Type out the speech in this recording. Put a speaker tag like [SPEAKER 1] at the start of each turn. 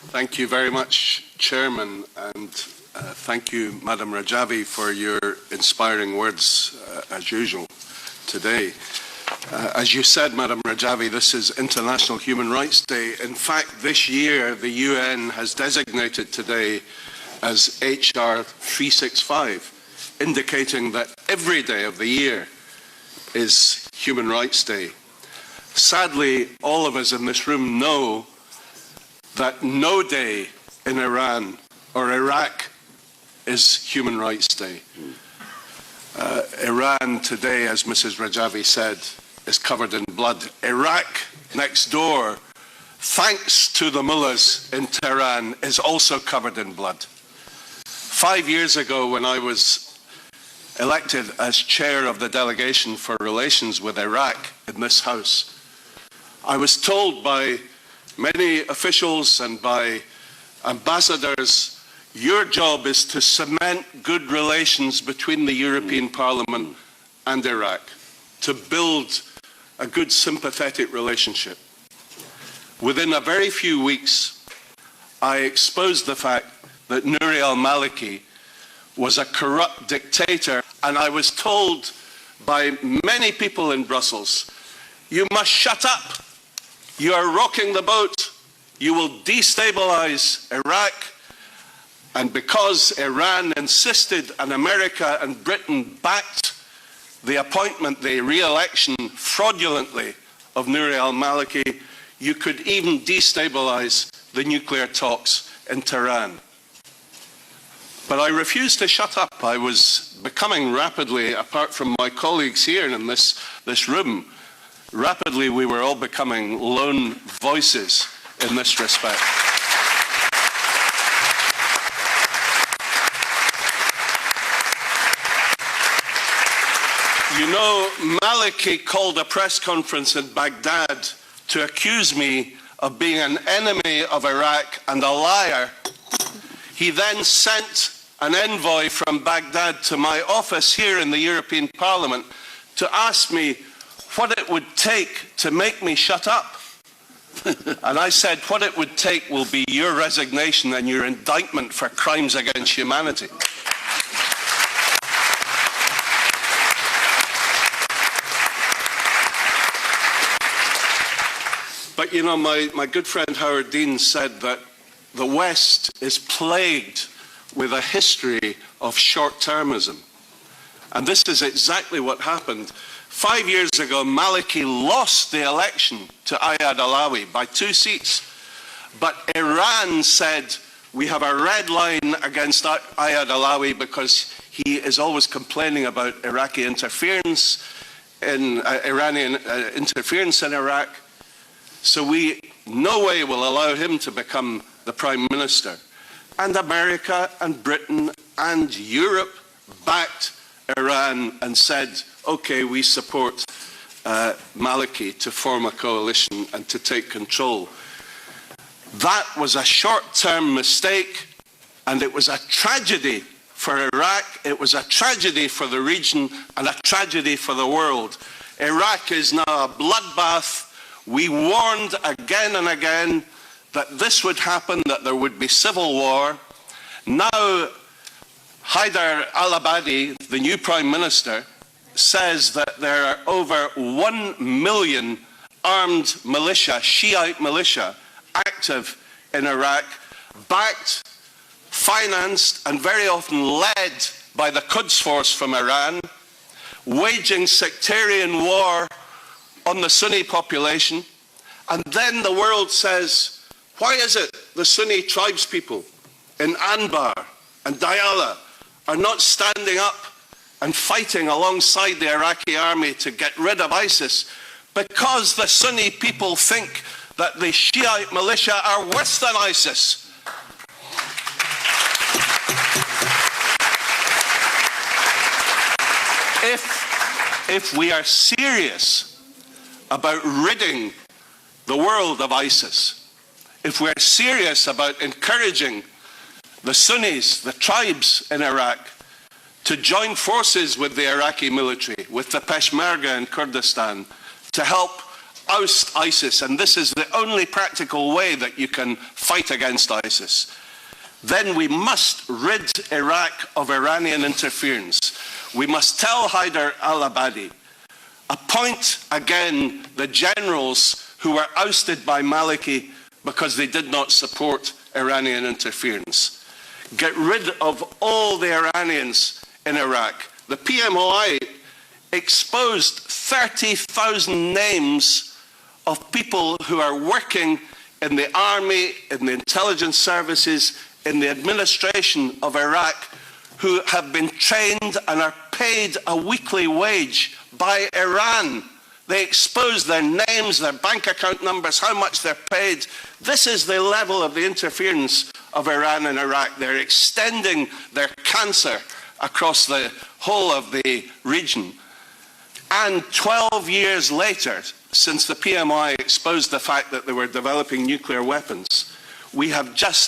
[SPEAKER 1] Thank you very much, Chairman, and thank you, Madam Rajavi, for your inspiring words, as usual, today. As you said, Madam Rajavi, this is International Human Rights Day. In fact, this year, the UN has designated today as HR 365, indicating that every day of the year is Human Rights Day. Sadly, all of us in this room know that no day in Iran or Iraq is Human Rights Day. Iran today, as Mrs. Rajavi said, is covered in blood. Iraq, next door, thanks to the mullahs in Tehran, is also covered in blood. 5 years ago, when I was elected as chair of the delegation for relations with Iraq in this House, I was told by many officials and by ambassadors, your job is to cement good relations between the European Parliament and Iraq, to build a good sympathetic relationship. Within a very few weeks, I exposed the fact that Nouri al-Maliki was a corrupt dictator, and I was told by many people in Brussels, you must shut up. You are rocking the boat. You will destabilize Iraq. And because Iran insisted and America and Britain backed the appointment, the re-election fraudulently of Nouri al-Maliki, you could even destabilize the nuclear talks in Tehran. But I refused to shut up. I was becoming rapidly, apart from my colleagues here in this room, rapidly we were all becoming lone voices in this respect. You know, Maliki called a press conference in Baghdad to accuse me of being an enemy of Iraq and a liar. He then sent an envoy from Baghdad to my office here in the European Parliament to ask me what it would take to make me shut up. And I said, what it would take will be your resignation and your indictment for crimes against humanity. But you know, my good friend Howard Dean said that the West is plagued with a history of short-termism. And this is exactly what happened. 5 years ago, Maliki lost the election to Ayad Alawi by 2 seats. But Iran said, we have a red line against Ayad Alawi because he is always complaining about Iraqi interference in Iranian interference in Iraq. So we no way will allow him to become the Prime Minister. And America and Britain and Europe backed Iran and said, okay, we support Maliki to form a coalition and to take control. That was a short-term mistake, and it was a tragedy for Iraq, it was a tragedy for the region, and a tragedy for the world. Iraq is now a bloodbath. We warned again and again that this would happen, that there would be civil war. Now, Haider al-Abadi, the new Prime Minister, says that there are over 1 million armed militia, Shiite militia, active in Iraq, backed, financed, and very often led by the Quds Force from Iran, waging sectarian war on the Sunni population. And then the world says, why is it the Sunni tribespeople in Anbar and Diyala are not standing up and fighting alongside the Iraqi army to get rid of ISIS? Because the Sunni people think that the Shiite militia are worse than ISIS. If we are serious about ridding the world of ISIS, if we're serious about encouraging the Sunnis, the tribes in Iraq, to join forces with the Iraqi military, with the Peshmerga in Kurdistan, to help oust ISIS, and this is the only practical way that you can fight against ISIS, then we must rid Iraq of Iranian interference. We must tell Haider al-Abadi, appoint again the generals who were ousted by Maliki because they did not support Iranian interference. Get rid of all the Iranians in Iraq. The PMOI exposed 30,000 names of people who are working in the army, in the intelligence services, in the administration of Iraq, who have been trained and are paid a weekly wage by Iran. They expose their names, their bank account numbers, how much they're paid. This is the level of the interference of Iran in Iraq. They're extending their cancer across the whole of the region. And 12 years later, since the PMI exposed the fact that they were developing nuclear weapons, we have just